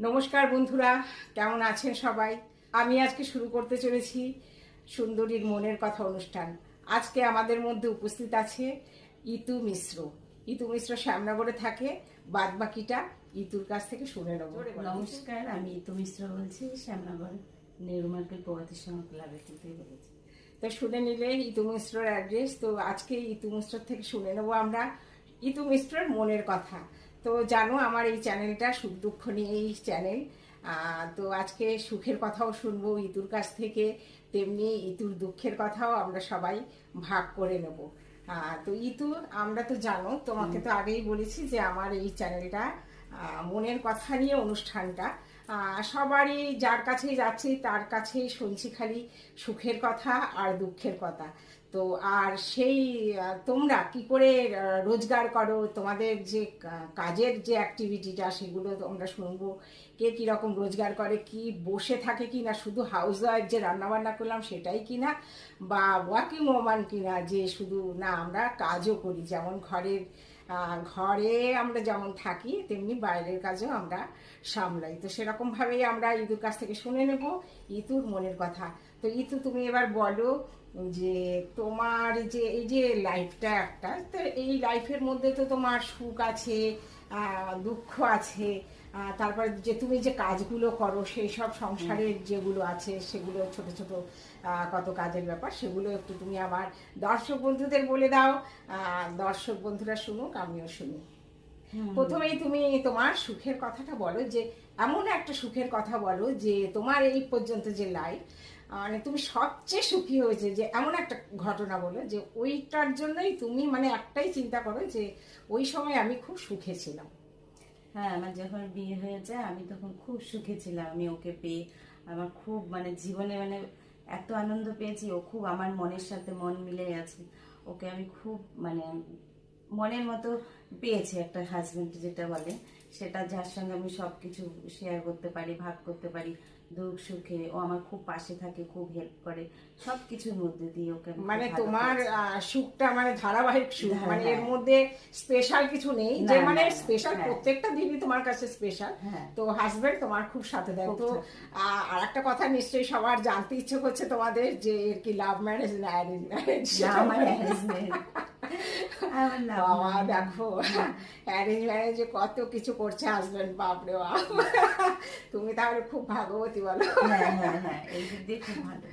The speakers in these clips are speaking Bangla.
নমস্কার বন্ধুরা, কেমন আছেন সবাই? আমি আজকে শুরু করতে চলেছি সুন্দরীর মনের কথা অনুষ্ঠান। আজকে আমাদের মধ্যে উপস্থিত আছে ইতু মিশ্র। ইতু মিশ্র শ্যামনগরে থাকে। বাদ বাকিটা ইতুর কাছ থেকে শুনে নেব। নমস্কার, আমি ইতু মিশ্র বলছি, শ্যামনগর নেহরু মার্কেট প্রভাতী সংঘ ক্লাবের থেকে বলেছি। তো শুনে নিলে ইতু মিশ্রর অ্যাড্রেস। তো আজকে ইতু মিশ্রর থেকে শুনে নেব আমরা ইতু মিশ্রর মনের কথা। তো জানো, আমার এই চ্যানেলটা সুখ দুঃখ নিয়েই চ্যানেল। তো আজকে সুখের কথাও শুনবো ইতুর কাছ থেকে, তেমনি ইতুর দুঃখের কথাও আমরা সবাই ভাগ করে নেব। তো ইতু, আমরা তো জানো, তোমাকে তো আগেই বলেছি যে আমার এই চ্যানেলটা মনের কথা নিয়ে অনুষ্ঠানটা সবারই, যার কাছেই যাচ্ছি তার কাছেই শুনছি খালি সুখের কথা আর দুঃখের কথা। তো আর সেই তোমরা কি করে রোজগার করো, তোমাদের যে কাজের যে অ্যাক্টিভিটিটা সেগুলো আমরা শুনবো। কে কীরকম রোজগার করে, কি বসে থাকে কি না, শুধু হাউস ওয়াইফ যে রান্নাবান্না করলাম সেটাই কিনা, বা ওয়ার্কিং ওম্যান কিনা যে শুধু না আমরা কাজও করি, যেমন ঘরে আমরা যেমন থাকি তেমনি বাইরের কাজও আমরা সামলাই। তো সেরকমভাবেই আমরা ইতুর কাছ থেকে শুনে নেব ইতুর মনের কথা। তো ইতু, তুমি এবার বলো যে তোমার যে এই যে লাইফটা একটা, তো এই লাইফের মধ্যে তো তোমার সুখ আছে, দুঃখ আছে, তারপরে যে তুমি যে কাজগুলো করো সেই সব সংসারের যেগুলো আছে সেগুলো ছোট ছোট কত কাজের ব্যাপার, সেগুলো একটু তুমি আমার দর্শক বন্ধুদের বলে দাও। দর্শক বন্ধুরা শুনুক, আমিও শুনি। প্রথমেই তুমি তোমার সুখের কথাটা বলো, যে এমন একটা সুখের কথা বলো যে তোমার এই পর্যন্ত যে লাইফ, মানে তুমি সবচেয়ে সুখী হয়েছে, যে এমন একটা ঘটনা বলো যে ওইটার জন্যই তুমি মানে একটাই চিন্তা করো যে ওই সময় আমি খুব সুখে ছিলাম। হ্যাঁ, আমার যখন বিয়ে হয়ে যায় আমি তখন খুব সুখে ছিলাম। আমি ওকে পেয়ে আমার খুব জীবনে এত আনন্দ পেয়েছি। ও খুব আমার মনের সাথে মন মিলে আছে। ওকে আমি খুব মনের মতো পেয়েছি, একটা হাজবেন্ড যেটা বলে সেটা, যার সঙ্গে আমি সবকিছু শেয়ার করতে পারি, ভাগ করতে পারি, দুঃখ সুখে। ও আমার খুব পাশে থাকে, খুব হেল্প করে সবকিছুর মধ্যে দিয়ে। ওকে মানে তোমার সুখটা মানে ধারাবাহিক সুখ, মানে এর মধ্যে স্পেশাল কিছু নেই যে মানে স্পেশাল, প্রত্যেকটা দিনই তোমার কাছে স্পেশাল। তো হাজবেন্ড তোমার খুব সাথে দেয়। তো আর একটা কথা নিশ্চয়ই সবার জানতে ইচ্ছে করছে তোমাদের, যে এর কি লাভ ম্যারেজ না অ্যারেঞ্জ ম্যারেজ? বাবা দেখো, অ্যারেঞ্জ ম্যারেজে কত কিছু করছে হাজবেন্ড, বাপরে বাপ। তুমি তাহলে খুব ভাগ্যবতী বলো। খুব ভালো।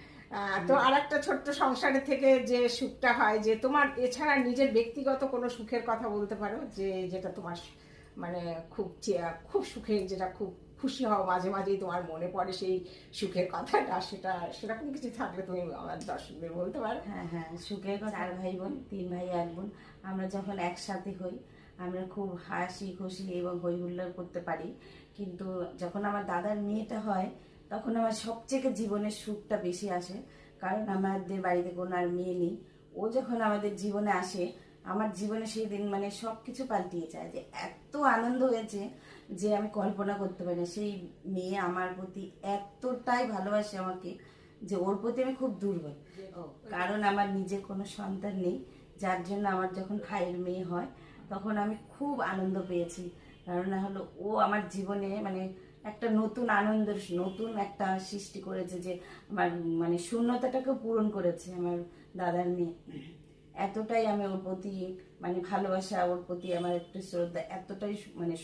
তো আর একটা ছোট্ট সংসারের থেকে যে সুখটা হয়, যে তোমার এছাড়া নিজের ব্যক্তিগত কোনো সুখের কথা বলতে পারো, যে যেটা তোমার মানে খুব খুব সুখের, যেটা খুব খুশি হও মাঝে মাঝেই তোমার মনে পড়ে সেই সুখের কথাটা, সেটা সেরকম কিছু থাকলে তুমি আমার দর্শকদের বলতে পারো। হ্যাঁ, সুখের কথা। 4 ভাই বোন, 3 ভাই 1 বোন। আমরা যখন একসাথে হই আমরা খুব হাসি খুশি এবং হই হুল্লোড় করতে পারি। কিন্তু যখন আমার দাদার মেয়েটা হয় তখন আমার সবচেয়ে জীবনের সুখটা বেশি আসে, কারণ আমাদের বাড়িতে কোনো আর মেয়ে নেই। ও যখন আমাদের জীবনে আসে, আমার জীবনে সেই দিন সবকিছু পাল্টিয়ে যায়। যে এত আনন্দ হয়েছে যে আমি কল্পনা করতে পারি না। সেই মেয়ে আমার প্রতি এতটাই ভালোবাসে আমাকে যে ওর প্রতি আমি খুব দুর্বল, কারণ আমার নিজের কোনো সন্তান নেই। যার জন্য আমার যখন ভাইয়ের মেয়ে হয় তখন আমি খুব আনন্দ পেয়েছি। কারণ হলো ও আমার জীবনে একটা নতুন আনন্দ, নতুন একটা সৃষ্টি করেছে, যে আমার শূন্যতাটাকে পূরণ করেছে আমার দাদার মেয়ে। এতটাই আমি ওর প্রতি ভালোবাসা, ওর প্রতি আমার একটু শ্রদ্ধা, এতটাই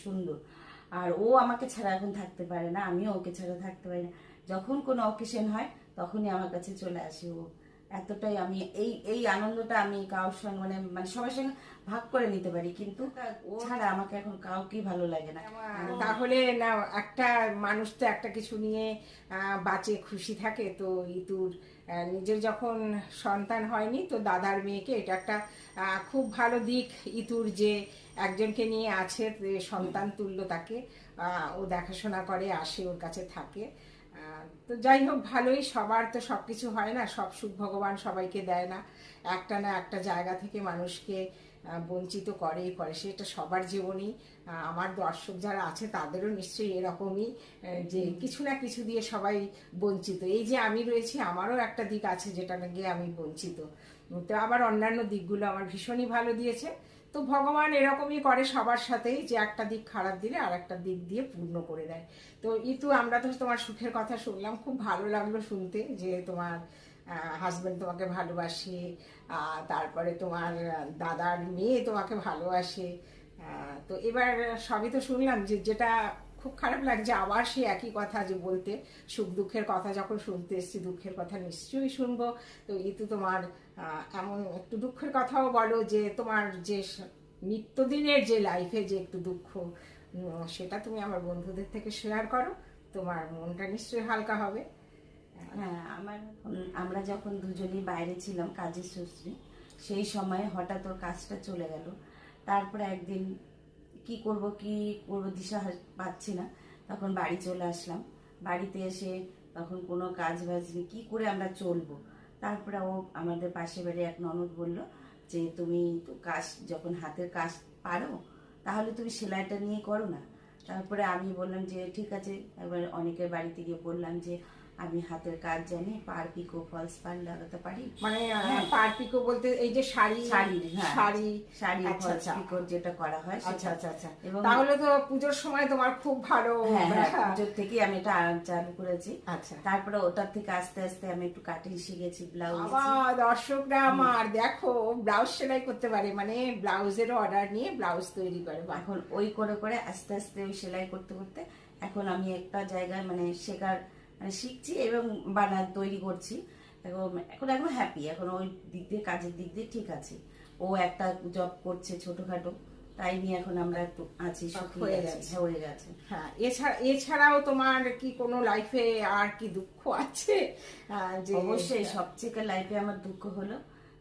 সুন্দর। আর ও আমাকে ছাড়া এখন থাকতে পারে না, আমিও ওকে ছাড়া থাকতে পারি না। যখন কোনো অকেশন হয় তখনই আমার কাছে চলে আসে ও। এতটাই আমি এই এই আনন্দটা আমি কারোর সঙ্গে সবার সঙ্গে ভাগ করে নিতে পারি, কিন্তু ও ছাড়া আমাকে এখন কাউকেই ভালো লাগে না। তাহলে না, একটা মানুষ তো একটা কিছু নিয়ে বাঁচে, খুশি থাকে। তো ইতুর নিজের যখন সন্তান হয়নি, তো দাদার মেয়েকে, এটা একটা খুব ভালো দিক ইতুর, যে একজনকে নিয়ে আছে, সন্তান তুল্য তাকে ও দেখাশোনা করে, আসে, ওর কাছে থাকে। তো যাই হোক, ভালোই। সবার তো সব কিছু হয় না, সব সুখ ভগবান সবাইকে দেয় না। একটা না একটা জায়গা থেকে মানুষকে বঞ্চিত করেই করে, সেটা সবার জীবনেই। আমার দর্শক যারা আছে তাদেরও নিশ্চয়ই এরকমই, যে কিছু না কিছু দিয়ে সবাই বঞ্চিত। এই যে আমি রয়েছি, আমারও একটা দিক আছে যেটা গিয়ে আমি বঞ্চিত। তো আবার অন্যান্য দিকগুলো আমার ভীষণই ভালো দিয়েছে। তো ভগবান এরকমই করে সবার সাথেই, যে একটা দিক খারাপ দিলে আর একটা দিক দিয়ে পূর্ণ করে দেয়। তো ইতু, আমরা তো তোমার সুখের কথা শুনলাম, খুব ভালো লাগলো শুনতে যে তোমার হাজবেন্ড তোমাকে ভালোবাসে, তারপরে তোমার দাদার মেয়ে তোমাকে ভালোবাসে। তো এবার সবই তো শুনলাম, যে যেটা খুব খারাপ লাগছে আবার সেই একই কথা যে বলতে, সুখ দুঃখের কথা যখন শুনতে এসছি, দুঃখের কথা নিশ্চয়ই শুনবো। তো ইতু, তোমার এমন একটু দুঃখের কথাও বলো, যে তোমার যে নিত্যদিনের যে লাইফে যে একটু দুঃখ, সেটা তুমি আমার বন্ধুদের থেকে শেয়ার করো, তোমার মনটা নিশ্চয়ই হালকা হবে। হ্যাঁ, আমরা যখন দুজনেই বাইরে ছিলাম কাজের সূত্রে, সেই সময় হঠাৎ ওর কাজটা চলে গেল। তারপরে একদিন কি করব দিশা পাচ্ছি না, তখন বাড়ি চলে আসলাম। বাড়িতে এসে তখন কোনো কাজ বাজ নেই, কি করে আমরা চলবো। তারপরে ও আমাদের পাশে বাড়ি এক ননদ বলল যে তুমি তো কাজ, যখন হাতের কাজ পারো তাহলে তুমি সেলাইটা নিয়ে করো না। তারপরে আমি বললাম যে ঠিক আছে। এবার অনেকের বাড়িতে গিয়ে বললাম যে আমি হাতের কাজ জানি, পার পিকো ফলস পার লাগাতে পারি। মানে হ্যাঁ। পার পিকো বলতে এই যে শাড়ি শাড়ি, হ্যাঁ, শাড়ি শাড়ি আচ্ছা, ফলস আচ্ছা। পিকো যেটা করা হয় আচ্ছা সেটা। আচ্ছা আচ্ছা। এবং তাহলে তো পুজোর সময় তোমার খুব ভালো। হ্যাঁ হ্যাঁ, পুজোর থেকেই আমি এটা চালু করেছি। আচ্ছা। তারপরে ওটার থেকে আস্তে আস্তে আমি একটু কাটিং শিখেছি, ব্লাউজ। আমার দর্শকরা আমার দেখো ব্লাউজ সেলাই করতে পারে, মানে ব্লাউজেরও অর্ডার নিয়ে ব্লাউজ তৈরি করে। বাহ! এখন ওই করে করে আস্তে আস্তে ওই সেলাই করতে করতে এখন আমি একটা জায়গায় মানে শেখার মানে শিখছি এবং তৈরি করছি। এবং এখন একদম হ্যাপি, এখন ওই দিক দিয়ে কাজের দিক দিয়ে ঠিক আছে। ও একটা জব করছে ছোটখাটো, তাই নিয়ে এখন আমরা একটু আছি, সুখী হয়ে আছি। গেছে। হয়ে গেছে। হ্যাঁ, এছাড়াও তোমার কি কোনো লাইফে আর কি দুঃখ আছে? যে অবশ্যই সবচেয়ে লাইফে আমার দুঃখ হলো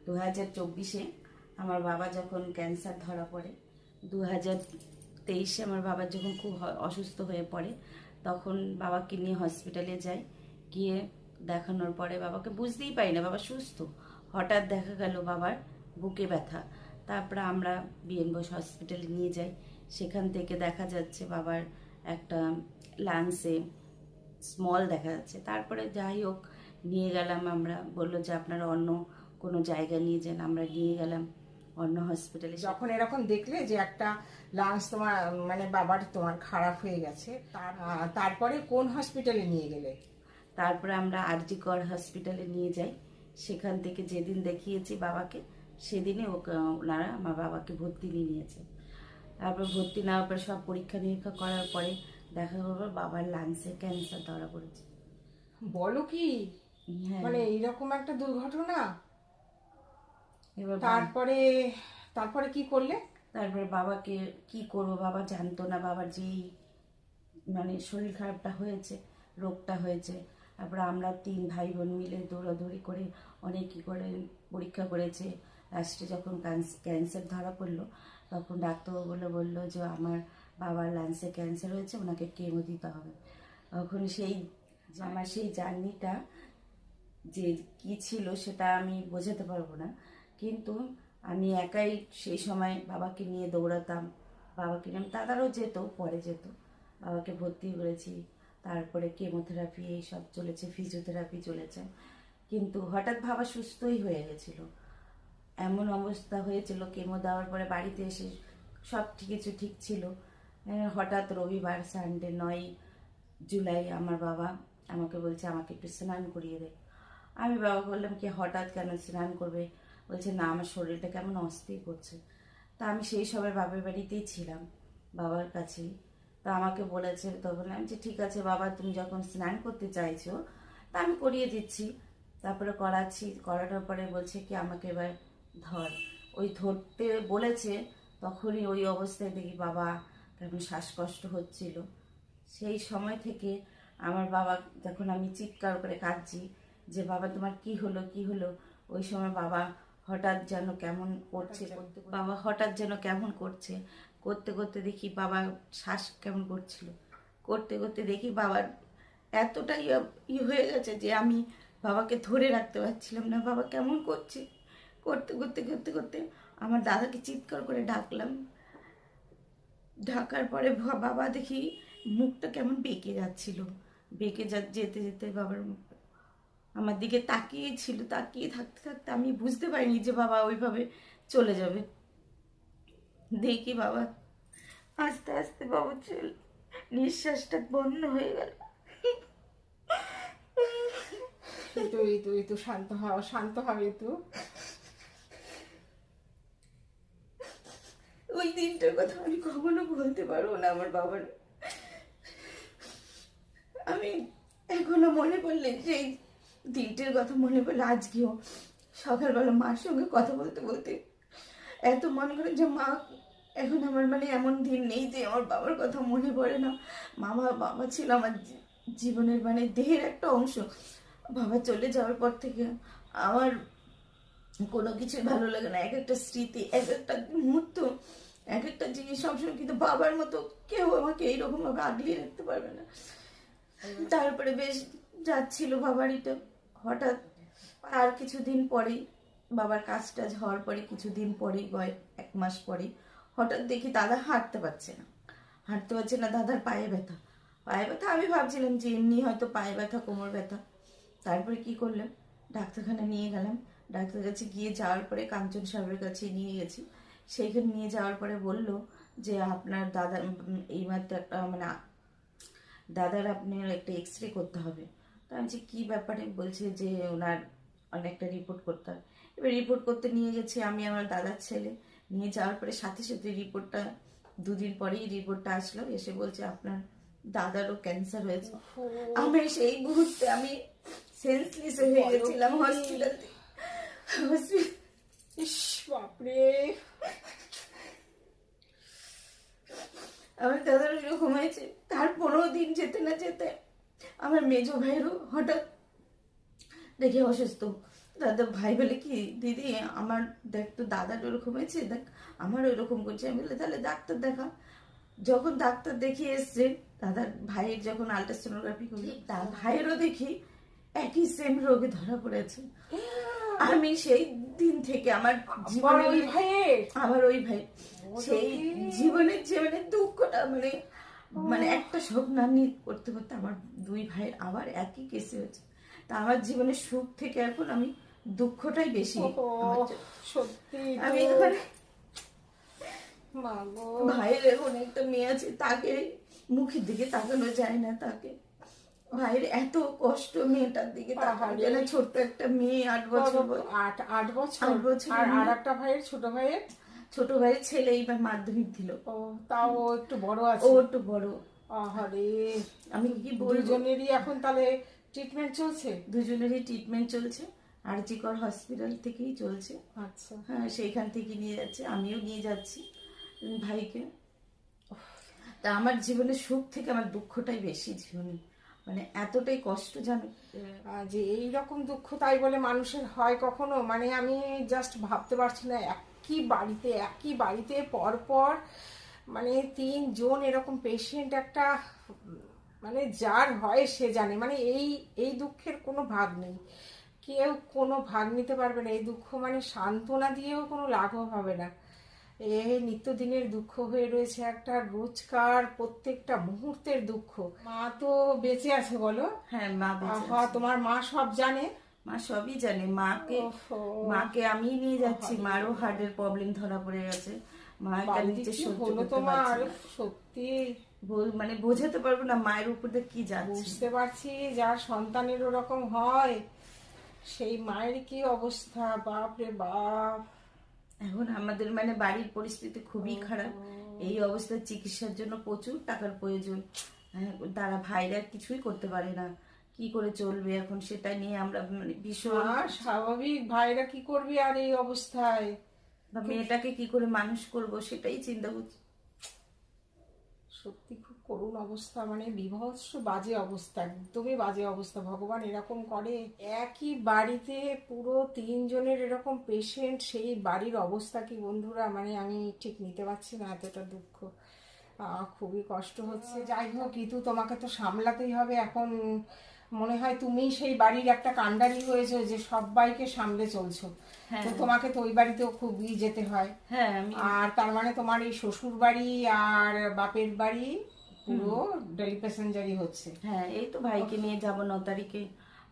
2024-এ আমার বাবা যখন ক্যান্সার ধরা পড়ে। 2023-এ আমার বাবা যখন খুব অসুস্থ হয়ে পড়ে, তখন বাবাকে নিয়ে হসপিটালে যাই। গিয়ে দেখানোর পরে বাবাকে বুঝতেই পারি না বাবা সুস্থ, হঠাৎ দেখা গেল বাবার বুকে ব্যথা। তারপরে আমরা বিএন বোস হসপিটালে নিয়ে যাই। সেখান থেকে দেখা যাচ্ছে বাবার একটা লাংসে স্মল দেখা যাচ্ছে। তারপরে যাই হোক নিয়ে গেলাম আমরা, বললো যে আপনারা অন্য কোনো জায়গায় নিয়ে যান। আমরা নিয়ে গেলাম অন্য হসপিটালে। যখন এরকম দেখলে যে একটা লাংস তোমার মানে বাবার তোমার খারাপ হয়ে গেছে, তারপরে কোন হসপিটালে নিয়ে গেলে? তারপরে আমরা আরজি কর হসপিটালে নিয়ে যাই। সেখান থেকে যেদিন দেখিয়েছি বাবাকে, সেদিনই ওনারা আমার বাবাকে ভর্তি নিয়ে নিয়েছে। তারপর ভর্তি নেওয়ার পরে সব পরীক্ষা নিরীক্ষা করার পরে দেখা গেল বাবার লাংসে ক্যান্সার ধরা পড়েছে। বলো কি? হ্যাঁ। মানে এইরকম একটা দুর্ঘটনা। এবার তারপরে তারপরে কি করলে? তারপরে বাবাকে কি করবো, বাবা জানতো না বাবার যেই মানে শরীর খারাপটা হয়েছে, রোগটা হয়েছে। তারপরে আমরা 3 ভাই বোন মিলে দৌড়াদৌড়ি করে অনেক কি করে পরীক্ষা করেছে। লাস্টে যখন ক্যান্সার ধরা পড়লো, তখন ডাক্তারবাবু বললো যে আমার বাবার লাংসে ক্যান্সার হয়েছে, ওনাকে কেমো দিতে হবে। তখন আমার সেই জার্নিটা যে কি ছিল সেটা আমি বোঝাতে পারবো না। কিন্তু আমি একাই সেই সময় বাবাকে নিয়ে দৌড়াতাম, বাবাকে নিয়ে দাদারও যেত, পরে যেত। বাবাকে ভর্তি করেছি, তারপরে কেমোথেরাপি এইসব চলেছে, ফিজিওথেরাপি চলেছে। কিন্তু হঠাৎ বাবা সুস্থই হয়ে গেছিল। এমন অবস্থা হয়েছিল কেমো দেওয়ার পরে বাড়িতে এসে সব কিছু ঠিক ছিল। হঠাৎ রবিবার সানডে 9 জুলাই আমার বাবা আমাকে বলছে আমাকে একটু স্নান করিয়ে দে। আমি বাবাকে বললাম কি হঠাৎ কেন স্নান করবে? বলছে না আমার শরীরটা কেমন অস্থির করছে। তা আমি সেই সময় বাবার বাড়িতেই ছিলাম, বাবার কাছেই। তা আমাকে বলেছে, তো বললাম যে ঠিক আছে বাবা, তুমি যখন স্নান করতে চাইছো তা আমি করিয়ে দিচ্ছি। তারপরে করানোর পরে বলছে কি আমাকে এবার ধর। ওই ধরতে বলেছে, তখনই ওই অবস্থায় দেখি বাবা কেমন শ্বাসকষ্ট হচ্ছিল। সেই সময় থেকে আমার বাবা, যখন আমি চিৎকার করে কাঁদছি যে বাবা তোমার কি হলো কি হলো, ওই সময় বাবা হঠাৎ যেন কেমন করছে, বাবা হঠাৎ যেন কেমন করছে, করতে করতে দেখি বাবা শ্বাস কেমন করছিল, করতে করতে দেখি বাবার এতটাই হয়ে গেছে যে আমি বাবাকে ধরে রাখতে পারছিলাম না। বাবা কেমন করছে, করতে করতে করতে করতে আমার দাদাকে চিৎকার করে ডাকলাম। ঢাকার পরে বাবা দেখি মুখটা কেমন বেঁকে যাচ্ছিল, বেঁকে যেতে যেতে বাবার মুখ আমার দিকে তাকিয়ে ছিল। তাকিয়ে থাকতে থাকতে আমি বুঝতে পারিনি যে বাবা ওইভাবে চলে যাবে। দেখি বাবা আস্তে আস্তে বাবা নিঃশ্বাসটা বন্ধ হয়ে গেল। তুই শান্ত হ, শান্ত হবে তুই। ওই দিনটার কথা আমি কখনো বলতে পারবো না আমার বাবার। আমি এখনো মনে পড়লে সেই দিনটার কথা মনে পড়লে আজকেও সকালবেলা মার সঙ্গে কথা বলতে বলতে এত মনে করে যে মা এখন আমার মানে এমন দিন নেই যে আমার বাবার কথা মনে পড়ে না। বাবা ছিল আমার জীবনের মানে দেহের একটা অংশ। বাবা চলে যাওয়ার পর থেকে আমার কোনো কিছুই ভালো লাগে না। এক একটা স্মৃতি, এক একটা মুহূর্ত, এক একটা জিনিস সবসময়, কিন্তু বাবার মতো কেউ আমাকে এইরকম ভাবে আগলিয়ে রাখতে পারবে না। তারপরে বেশ যাচ্ছিল বাবারিটা, হঠাৎ আর কিছুদিন পরেই বাবার কাজ টাজ হওয়ার পরে কিছুদিন পরেই এক মাস পরে হঠাৎ দেখি দাদা হাঁটতে পারছে না। দাদার পায়ে ব্যথা। আমি ভাবছিলাম যে এমনি হয়তো পায়ে ব্যথা, কোমর ব্যথা। তারপরে কি করলাম, ডাক্তারখানা নিয়ে গেলাম। ডাক্তার কাছে যাওয়ার পরে কাঞ্চন সাহেবের কাছে নিয়ে গেছি। সেইখানে নিয়ে যাওয়ার পরে বলল যে আপনার দাদা এইমাত্র একটা মানে দাদার আপনার একটা এক্স রে করতে হবে। তো আমি যে কী ব্যাপারে, বলছে যে ওনার অনেকটা রিপোর্ট করতে হবে। এবার রিপোর্ট করতে নিয়ে গেছি আমি, আমার দাদার ছেলে। নিয়ে যাওয়ার পরে সাথে সাথে রিপোর্টটা, দুদিন পরেই রিপোর্টটা আসলো। এসে বলছে আপনার দাদারও ক্যান্সার হয়েছে। আমি সেই মুহূর্তে আমি সেন্সলেস হয়ে গেছিলাম হসপিটাল। ইস বাপরে, আমার দাদার এরকম হয়েছে। তার 15 দিন যেতে না যেতে আমার মেজো ভাইয়েরও হঠাৎ দেখে অসুস্থ। দাদা ভাই বলে কি দিদি আমার দেখ তো দাদার ওরকম হয়েছে, দেখ আমারও এরকম করছে। আমি বলে তাহলে ডাক্তার দেখা। যখন ডাক্তার দেখিয়ে এসছে, দাদার ভাইয়ের যখন আলট্রাসোনোগ্রাফি করি, তার ভাইয়েরও দেখি একই সেম রোগে ধরা পড়েছে। আমি সেই দিন থেকে আমার জীবনে আমার ওই ভাই সেই জীবনের যে মানে দুঃখটা মানে মানে একটা স্বপ্নানি করতে করতে আমার 2 ভাইয়ের আবার একই কেসে হয়েছে। তা আমার জীবনের সুখ থেকে এখন আমি দুঃখটাই বেশি। সত্যি আমি ভাইয়ের এখন একটা মেয়ে আছে, তাকে মুখের দিকে তাকানো যায় না। তাকে ভাইয়ের এত কষ্ট, মেয়েটার দিকে তাকানো যায় না। ছোট্ট একটা মেয়ে 8 বছর, 8 বছর। আর একটা ভাইয়ের, ছোট ভাইয়ের ছেলে এইবার মাধ্যমিক দিল। ও তাও ও একটু বড় আছে। ও একটু বড়। আহারে, আমি কি বলবো, দুজনেরই এখন তাহলে ট্রিটমেন্ট চলছে? দুজনেরই ট্রিটমেন্ট চলছে, আরজিকর হসপিটাল থেকেই চলছে। আচ্ছা, হ্যাঁ সেইখান থেকে নিয়ে যাচ্ছে, আমিও নিয়ে যাচ্ছি ভাইকে। তা আমার জীবনের সুখ থেকে আমার দুঃখটাই বেশি জীবনে, মানে এতটাই কষ্ট জানো যে এইরকম দুঃখ তাই বলে মানুষের হয় কখনো? মানে আমি জাস্ট ভাবতে পারছি না, একই বাড়িতে পর পর মানে 3 জন এরকম পেশেন্ট, একটা মানে যার হয় সে জানে। মানে এই দুঃখের কোনো ভাগ নেই, কেউ কোনো ভাগ নিতে পারবে না এই দুঃখ। মানে সান্ত্বনা দিয়েও কোনো লাঘব হবে না। এই নিত্যদিনের দুঃখ হয়ে রয়েছে, একটা রোজকার প্রত্যেকটা মুহূর্তের দুঃখ। মা তো বেঁচে আছে বলো? হ্যাঁ মা বেঁচে আছে। তোমার মা সব জানে? মা সবই জানে। মাকে আমি নিয়ে যাচ্ছি, মারও হার্টের প্রবলেম ধরা পড়ে গেছে। মা এটা নিচে সহ্য করতে পারছে না। সত্যি মানে বোঝাতে পারবো না মায়ের উপরে কি যাচ্ছে। বুঝতে পারছি, যার সন্তানের ওরকম হয় সেই মায়ের কি অবস্থা, বাপ রে বাপ। এখন আমাদের মানে বাড়ির পরিস্থিতি খুবই খারাপ। এই অবস্থায় চিকিৎসার জন্য প্রচুর টাকার প্রয়োজন। তারা ভাইরা কিছুই করতে পারে না, কি করে চলবে এখন সেটা নিয়ে আমরা মানে ভীষণ। স্বাভাবিক, ভাইরা কি করবে আর এই অবস্থায়? বা মেয়েটাকে কি করে মানুষ করব সেটাই চিন্তা করছি। সত্যি খুব করুণ অবস্থা, মানে বিভৎস বাজে অবস্থা, একদমই বাজে অবস্থা। ভগবান এরকম করে? একই বাড়িতে পুরো 3 জনের এরকম পেশেন্ট, সেই বাড়ির অবস্থা কি বন্ধুরা? মানে আমি ঠিক নিতে পারছি না এতটা দুঃখ, খুবই কষ্ট হচ্ছে। যাই হোক ইতু, তোমাকে তো সামলাতেই হবে এখন। মনে হয় তুমি সেই বাড়ির একটা কাণ্ডারি হয়েছো যে সবাইকে সামলে চলছো। তো তোমাকে তো ওই বাড়িতেও খুবই যেতে হয়। হ্যাঁ, আর তার মানে তোমার এই শ্বশুর বাড়ি আর বাপের বাড়ি পুরো ডেলি প্যাসেঞ্জারই হচ্ছে। হ্যাঁ, এই তো ভাইকে নিয়ে যাব 9 তারিখে।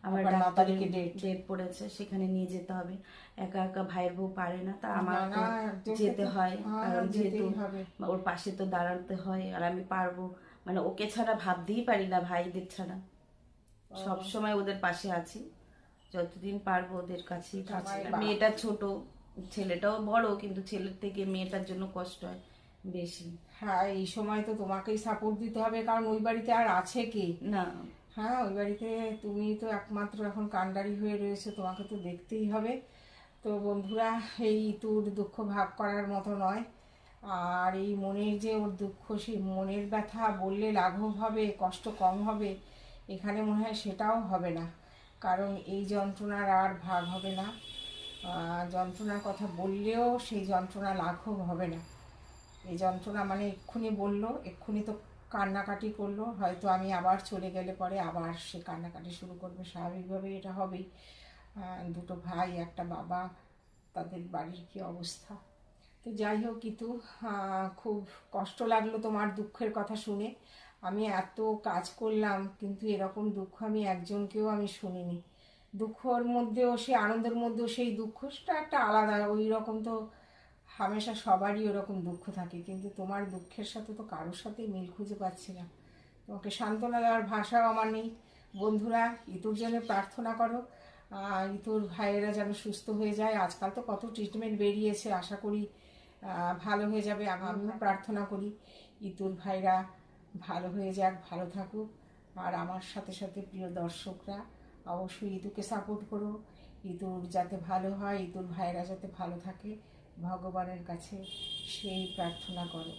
আমার আবার 9 ডাক্তারের তারিখে date। ডেট পড়েছে, সেখানে নিয়ে যেতে হবে। একা একা ভাইয়ের বউ পারে না, তা আমার না, তো না, একজনকে যেতে তো- হয়, হ্যাঁ, কারণ যেহেতু যেতেই হবে। ওর পাশে তো দাঁড়াতে হয়। আর আমি পারবো, মানে ওকে ছাড়া ভাবতেই পারি না, ভাইদের ছাড়া। সব সময় ওদের পাশে আছি, যতদিন পারবো ওদের কাছেই থাকবো। সবাই আর মেয়েটা ছোট, ছেলেটাও বড়, কিন্তু ছেলের থেকে মেয়েটার জন্য কষ্ট হয় বেশি। হ্যাঁ, এই সময় তো তোমাকেই সাপোর্ট দিতে হবে, কারণ ওই বাড়িতে আর আছে কে? না, হ্যাঁ, ওই বাড়িতে তুমি তো একমাত্র এখন কাণ্ডারি হয়ে রয়েছে, তোমাকে তো দেখতেই হবে। তো বন্ধুরা, এই ইতুর দুঃখ ভাগ করার মতো নয়। আর এই মনের যে ওর দুঃখ, সেই মনের ব্যথা বললে লাঘব হবে, কষ্ট কম হবে, এখানে মনে হয় সেটাও হবে না। কারণ এই যন্ত্রণার আর ভাগ হবে না। যন্ত্রণার কথা বললেও সেই যন্ত্রণা লাঘব হবে না। এই যন্ত্রণা মানে এক্ষুনি বললো, এক্ষুনি তো কান্নাকাটি করলো, হয়তো আমি আবার চলে গেলে পরে আবার সে কান্নাকাটি শুরু করবে, স্বাভাবিকভাবে এটা হবেই। দুটো ভাই, একটা বাবা, তাদের বাড়ির কী অবস্থা। তো যাই হোক কিন্তু খুব কষ্ট লাগলো তোমার দুঃখের কথা শুনে। আমি এত কাজ করলাম, কিন্তু এরকম দুঃখ আমি একজনকেও আমি শুনিনি। দুঃখর মধ্যেও, সে আনন্দের মধ্যেও সেই দুঃখটা একটা আলাদা, ওই রকম তো হামেশা সবারই ওরকম দুঃখ থাকে, কিন্তু তোমার দুঃখের সাথে তো কারোর সাথেই মিল খুঁজে পাচ্ছি না। তোমাকে সান্ত্বনা দেওয়ার ভাষাও আমার নেই। বন্ধুরা, ইতুর জন্য প্রার্থনা করো, ইতুর ভাইয়েরা যেন সুস্থ হয়ে যায়। আজকাল তো কত ট্রিটমেন্ট বেরিয়েছে, আশা করি ভালো হয়ে যাবে। আমিও প্রার্থনা করি ইতুর ভাইরা ভালো হয়ে যাক, ভালো থাকুক। আর আমার সাথে সাথে প্রিয় দর্শকরা অবশ্যই ইতুকে সাপোর্ট করো, ইতুর যাতে ভালো হয়, ইতুর ভাইরা যাতে ভালো থাকে, ভগবানের কাছে সেই প্রার্থনা করো।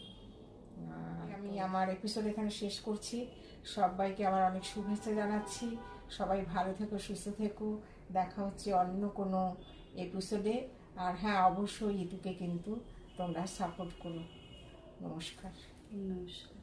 আমি আমার এপিসোড এখানে শেষ করছি। সবাইকে আমার অনেক শুভেচ্ছা জানাচ্ছি। সবাই ভালো থেকো, সুস্থ থেকো। দেখা হচ্ছে অন্য কোনো এপিসোডে। আর হ্যাঁ, অবশ্যই ইতুকে কিন্তু তোমরা সাপোর্ট করো। নমস্কার। নমস্কার।